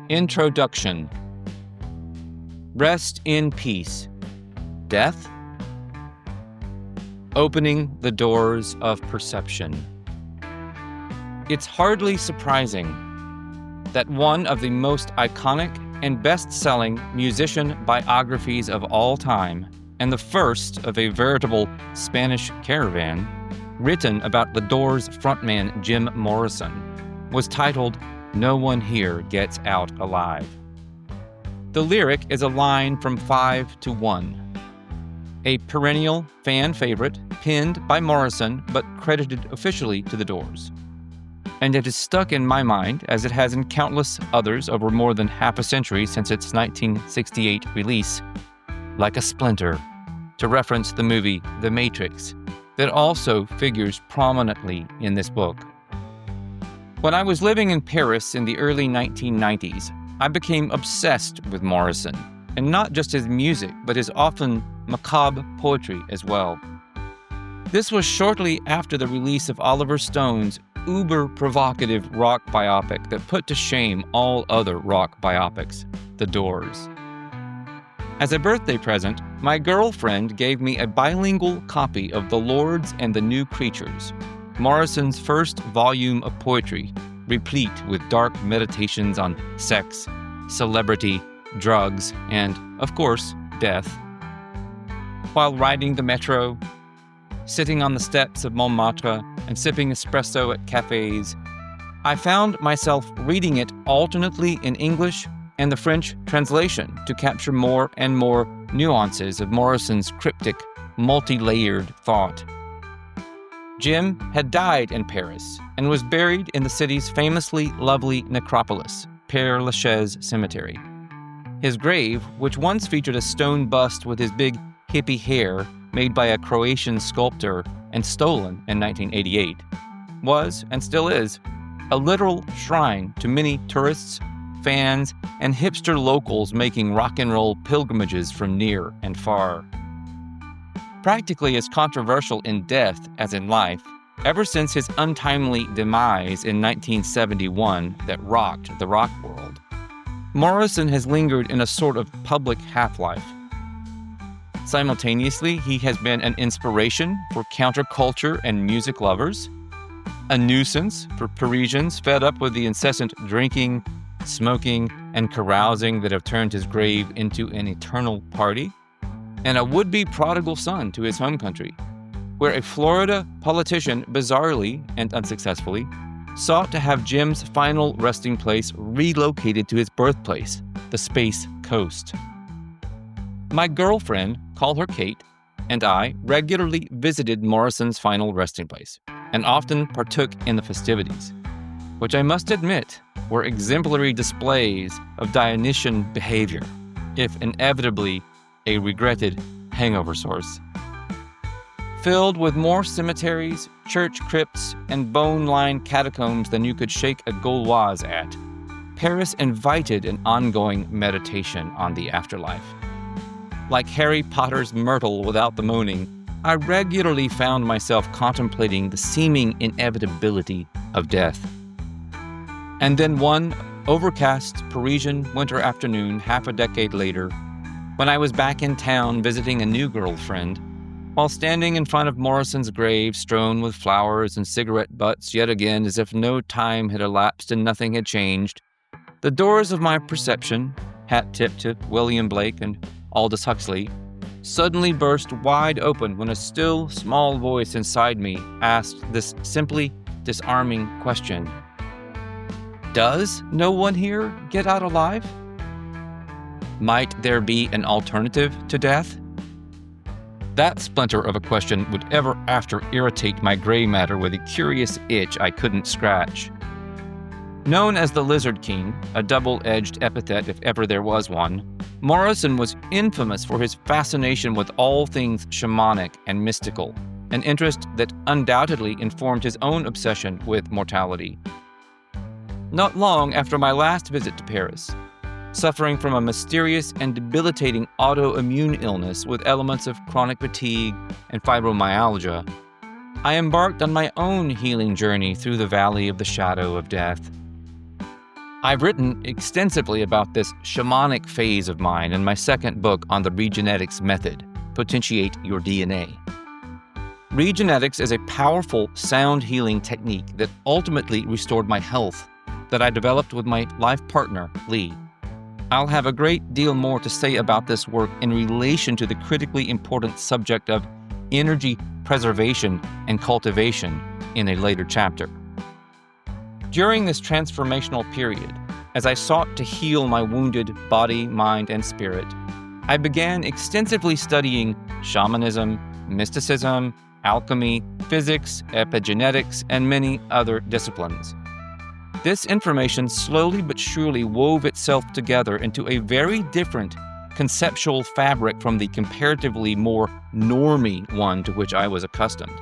Introduction. Rest in peace. Death? Opening the doors of perception. It's hardly surprising that one of the most iconic and best-selling musician biographies of all time, and the first of a veritable Spanish caravan, written about the Doors frontman Jim Morrison, was titled "No One Here Gets Out Alive." The lyric is a line from 5 to 1. A perennial fan favorite, penned by Morrison but credited officially to the Doors. And it is stuck in my mind, as it has in countless others over more than half a century since its 1968 release, like a splinter, to reference the movie The Matrix, that also figures prominently in this book. When I was living in Paris in the early 1990s, I became obsessed with Morrison, and not just his music, but his often macabre poetry as well. This was shortly after the release of Oliver Stone's uber-provocative rock biopic that put to shame all other rock biopics, The Doors. As a birthday present, my girlfriend gave me a bilingual copy of The Lords and the New Creatures, Morrison's first volume of poetry, replete with dark meditations on sex, celebrity, drugs, and, of course, death. While riding the metro, sitting on the steps of Montmartre, and sipping espresso at cafes, I found myself reading it alternately in English and the French translation to capture more and more nuances of Morrison's cryptic, multi-layered thought. Jim had died in Paris and was buried in the city's famously lovely necropolis, Père Lachaise Cemetery. His grave, which once featured a stone bust with his big hippie hair made by a Croatian sculptor and stolen in 1988, was, and still is, a literal shrine to many tourists, fans, and hipster locals making rock and roll pilgrimages from near and far. Practically as controversial in death as in life, ever since his untimely demise in 1971 that rocked the rock world, Morrison has lingered in a sort of public half-life. Simultaneously, he has been an inspiration for counterculture and music lovers, a nuisance for Parisians fed up with the incessant drinking, smoking, and carousing that have turned his grave into an eternal party, and a would-be prodigal son to his home country, where a Florida politician bizarrely and unsuccessfully sought to have Jim's final resting place relocated to his birthplace, the Space Coast. My girlfriend, call her Kate, and I regularly visited Morrison's final resting place and often partook in the festivities, which I must admit were exemplary displays of Dionysian behavior, if inevitably a regretted hangover source. Filled with more cemeteries, church crypts, and bone-lined catacombs than you could shake a Gauloise at, Paris invited an ongoing meditation on the afterlife. Like Harry Potter's Myrtle without the moaning, I regularly found myself contemplating the seeming inevitability of death. And then one overcast Parisian winter afternoon half a decade later, when I was back in town visiting a new girlfriend, while standing in front of Morrison's grave strewn with flowers and cigarette butts yet again as if no time had elapsed and nothing had changed, the doors of my perception, hat-tip to William Blake and Aldous Huxley, suddenly burst wide open when a still, small voice inside me asked this simply disarming question. Does no one here get out alive? Might there be an alternative to death? That splinter of a question would ever after irritate my gray matter with a curious itch I couldn't scratch. Known as the Lizard King, a double-edged epithet if ever there was one, Morrison was infamous for his fascination with all things shamanic and mystical, an interest that undoubtedly informed his own obsession with mortality. Not long after my last visit to Paris, suffering from a mysterious and debilitating autoimmune illness with elements of chronic fatigue and fibromyalgia, I embarked on my own healing journey through the valley of the shadow of death. I've written extensively about this shamanic phase of mine in my second book on the regenetics method, Potentiate Your DNA. Regenetics is a powerful sound healing technique that ultimately restored my health that I developed with my life partner, Lee. I'll have a great deal more to say about this work in relation to the critically important subject of energy preservation and cultivation in a later chapter. During this transformational period, as I sought to heal my wounded body, mind, and spirit, I began extensively studying shamanism, mysticism, alchemy, physics, epigenetics, and many other disciplines. This information slowly but surely wove itself together into a very different conceptual fabric from the comparatively more normie one to which I was accustomed.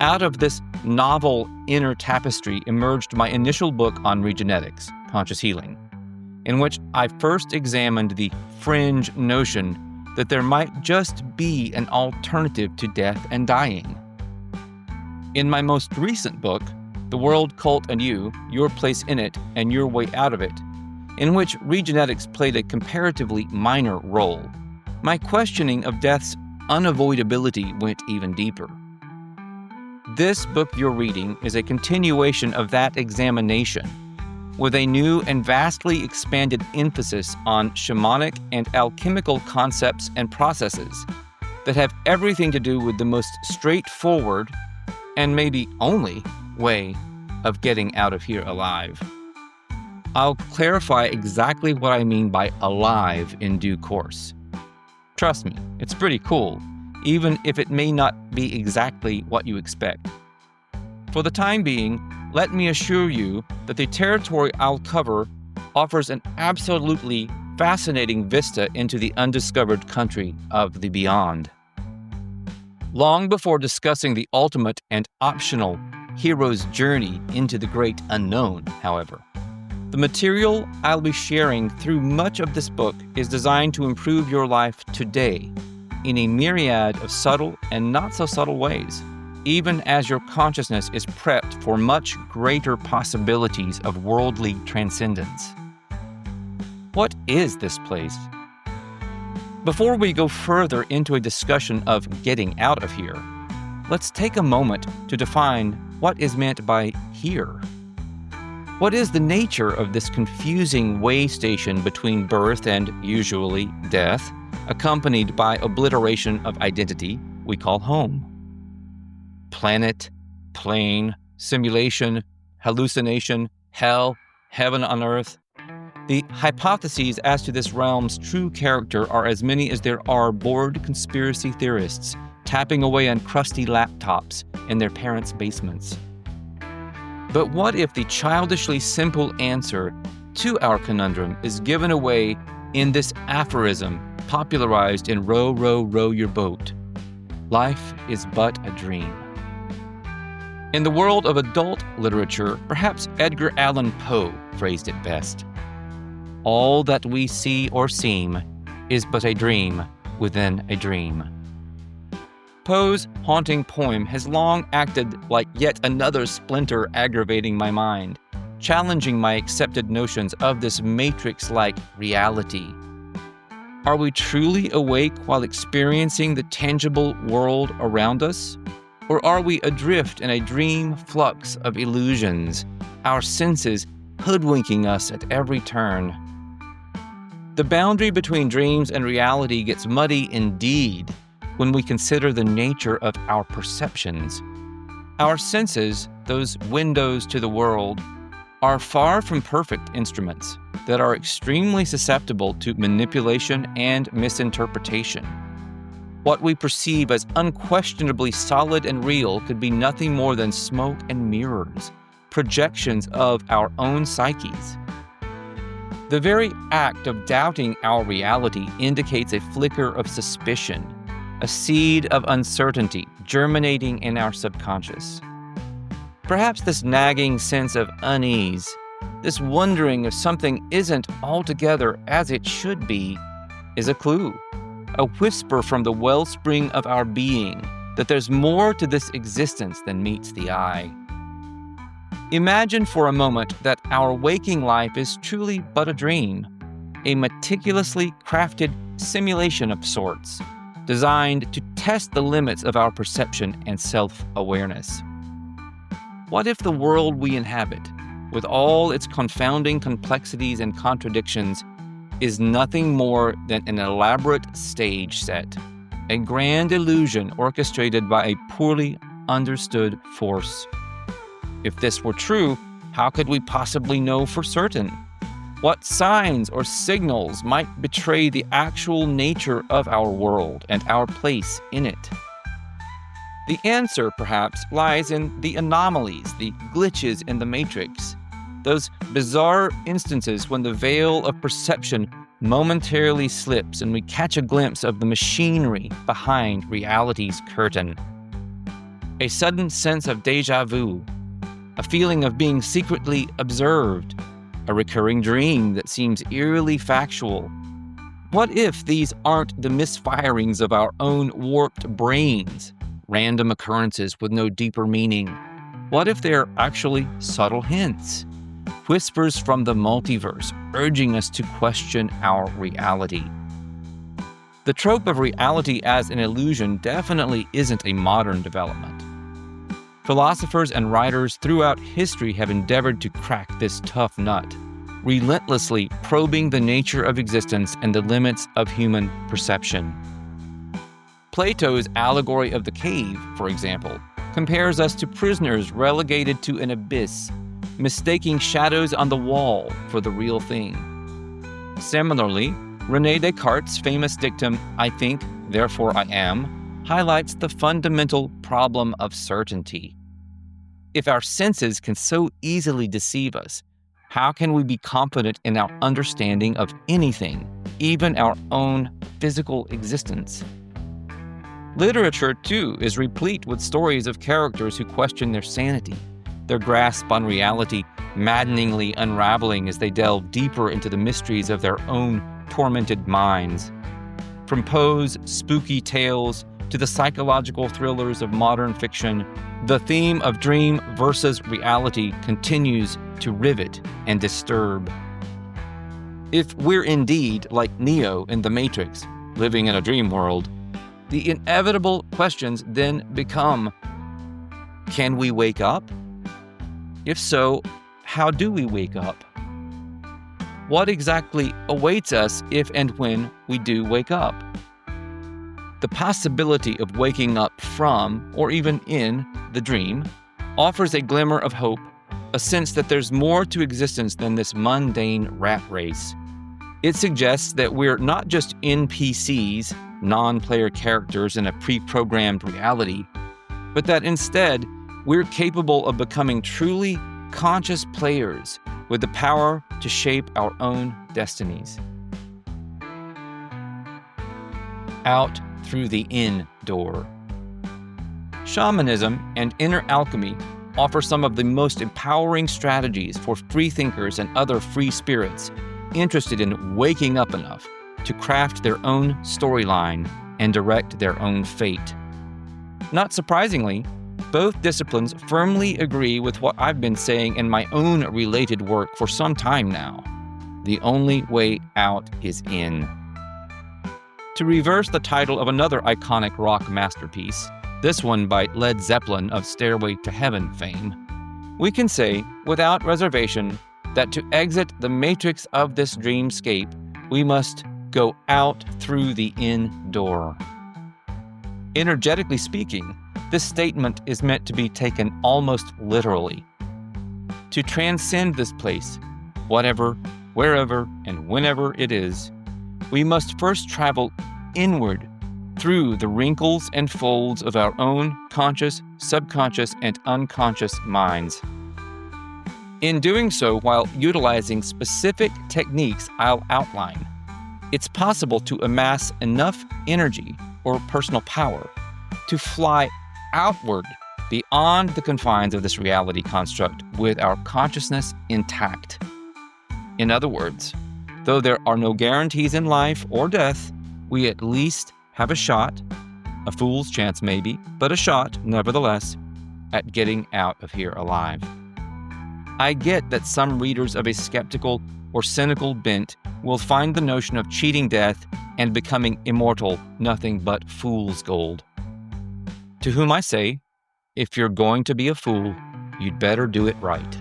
Out of this novel inner tapestry emerged my initial book on regenetics, Conscious Healing, in which I first examined the fringe notion that there might just be an alternative to death and dying. In my most recent book, The World, Cult, and You, Your Place in It and Your Way Out of It, in which regenetics played a comparatively minor role, my questioning of death's unavoidability went even deeper. This book you're reading is a continuation of that examination, with a new and vastly expanded emphasis on shamanic and alchemical concepts and processes that have everything to do with the most straightforward, and maybe only, way of getting out of here alive. I'll clarify exactly what I mean by alive in due course. Trust me, it's pretty cool, even if it may not be exactly what you expect. For the time being, let me assure you that the territory I'll cover offers an absolutely fascinating vista into the undiscovered country of the beyond. Long before discussing the ultimate and optional hero's journey into the great unknown, however, the material I'll be sharing through much of this book is designed to improve your life today in a myriad of subtle and not so subtle ways, even as your consciousness is prepped for much greater possibilities of worldly transcendence. What is this place? Before we go further into a discussion of getting out of here, let's take a moment to define what is meant by here. What is the nature of this confusing way station between birth and, usually, death, accompanied by obliteration of identity we call home? Planet, plane, simulation, hallucination, hell, heaven on earth. The hypotheses as to this realm's true character are as many as there are bored conspiracy theorists tapping away on crusty laptops in their parents' basements. But what if the childishly simple answer to our conundrum is given away in this aphorism popularized in Row, Row, Row Your Boat? Life is but a dream. In the world of adult literature, perhaps Edgar Allan Poe phrased it best. All that we see or seem is but a dream within a dream. Poe's haunting poem has long acted like yet another splinter aggravating my mind, challenging my accepted notions of this matrix-like reality. Are we truly awake while experiencing the tangible world around us? Or are we adrift in a dream flux of illusions, our senses hoodwinking us at every turn? The boundary between dreams and reality gets muddy indeed when we consider the nature of our perceptions. Our senses, those windows to the world, are far from perfect instruments that are extremely susceptible to manipulation and misinterpretation. What we perceive as unquestionably solid and real could be nothing more than smoke and mirrors, projections of our own psyches. The very act of doubting our reality indicates a flicker of suspicion, a seed of uncertainty germinating in our subconscious. Perhaps this nagging sense of unease, this wondering if something isn't altogether as it should be, is a clue, a whisper from the wellspring of our being that there's more to this existence than meets the eye. Imagine for a moment that our waking life is truly but a dream, a meticulously crafted simulation of sorts, designed to test the limits of our perception and self-awareness. What if the world we inhabit, with all its confounding complexities and contradictions, is nothing more than an elaborate stage set, a grand illusion orchestrated by a poorly understood force? If this were true, how could we possibly know for certain? What signs or signals might betray the actual nature of our world and our place in it? The answer, perhaps, lies in the anomalies, the glitches in the matrix, those bizarre instances when the veil of perception momentarily slips and we catch a glimpse of the machinery behind reality's curtain. A sudden sense of déjà vu, a feeling of being secretly observed, a recurring dream that seems eerily factual. What if these aren't the misfirings of our own warped brains, random occurrences with no deeper meaning? What if they're actually subtle hints, whispers from the multiverse urging us to question our reality? The trope of reality as an illusion definitely isn't a modern development. Philosophers and writers throughout history have endeavored to crack this tough nut, relentlessly probing the nature of existence and the limits of human perception. Plato's allegory of the cave, for example, compares us to prisoners relegated to an abyss, mistaking shadows on the wall for the real thing. Similarly, René Descartes' famous dictum, "I think, therefore I am," highlights the fundamental problem of certainty. If our senses can so easily deceive us, how can we be confident in our understanding of anything, even our own physical existence? Literature, too, is replete with stories of characters who question their sanity, their grasp on reality maddeningly unraveling as they delve deeper into the mysteries of their own tormented minds. From Poe's spooky tales to the psychological thrillers of modern fiction, the theme of dream versus reality continues to rivet and disturb. If we're indeed, like Neo in The Matrix, living in a dream world, the inevitable questions then become, can we wake up? If so, how do we wake up? What exactly awaits us if and when we do wake up? The possibility of waking up from, or even in, the dream offers a glimmer of hope, a sense that there's more to existence than this mundane rat race. It suggests that we're not just NPCs, non-player characters in a pre-programmed reality, but that instead, we're capable of becoming truly conscious players with the power to shape our own destinies. Out through the in door. Shamanism and inner alchemy offer some of the most empowering strategies for free thinkers and other free spirits interested in waking up enough to craft their own storyline and direct their own fate. Not surprisingly, both disciplines firmly agree with what I've been saying in my own related work for some time now. The only way out is in. To reverse the title of another iconic rock masterpiece, this one by Led Zeppelin of Stairway to Heaven fame, we can say, without reservation, that to exit the matrix of this dreamscape, we must go out through the in door. Energetically speaking, this statement is meant to be taken almost literally. To transcend this place, whatever, wherever, and whenever it is, we must first travel inward through the wrinkles and folds of our own conscious, subconscious, and unconscious minds. In doing so, while utilizing specific techniques I'll outline, it's possible to amass enough energy or personal power to fly outward beyond the confines of this reality construct with our consciousness intact. In other words, though there are no guarantees in life or death, we at least have a shot, a fool's chance maybe, but a shot, nevertheless, at getting out of here alive. I get that some readers of a skeptical or cynical bent will find the notion of cheating death and becoming immortal nothing but fool's gold. To whom I say, if you're going to be a fool, you'd better do it right.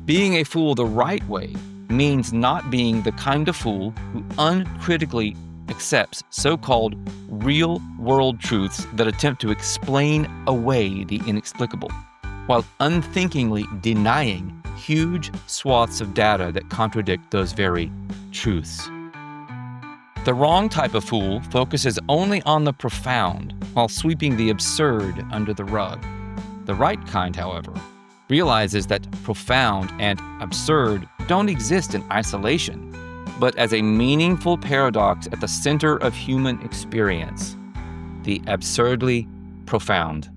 Being a fool the right way means not being the kind of fool who uncritically accepts so-called real-world truths that attempt to explain away the inexplicable, while unthinkingly denying huge swaths of data that contradict those very truths. The wrong type of fool focuses only on the profound while sweeping the absurd under the rug. The right kind, however, realizes that profound and absurd don't exist in isolation, but as a meaningful paradox at the center of human experience, the absurdly profound.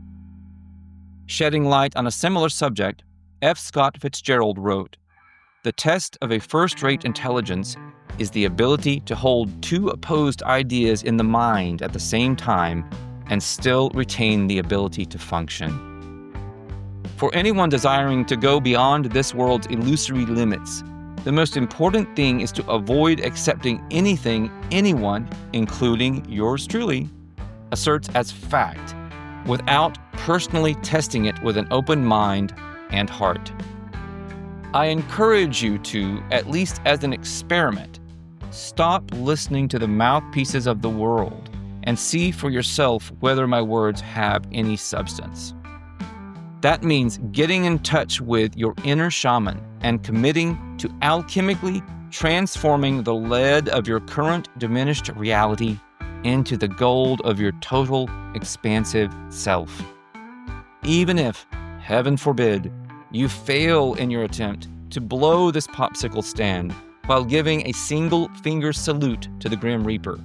Shedding light on a similar subject, F. Scott Fitzgerald wrote, "The test of a first-rate intelligence is the ability to hold two opposed ideas in the mind at the same time and still retain the ability to function." For anyone desiring to go beyond this world's illusory limits, the most important thing is to avoid accepting anything anyone, including yours truly, asserts as fact, without personally testing it with an open mind and heart. I encourage you to, at least as an experiment, stop listening to the mouthpieces of the world and see for yourself whether my words have any substance. That means getting in touch with your inner shaman and committing to alchemically transforming the lead of your current diminished reality into the gold of your total expansive self. Even if, heaven forbid, you fail in your attempt to blow this popsicle stand while giving a single finger salute to the Grim Reaper,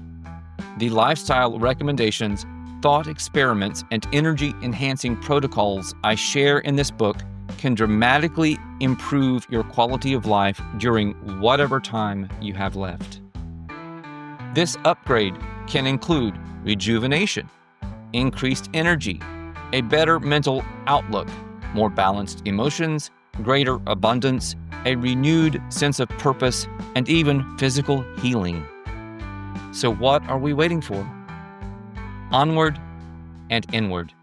the lifestyle recommendations, thought experiments, and energy-enhancing protocols I share in this book can dramatically improve your quality of life during whatever time you have left. This upgrade can include rejuvenation, increased energy, a better mental outlook, more balanced emotions, greater abundance, a renewed sense of purpose, and even physical healing. So what are we waiting for? Onward and inward.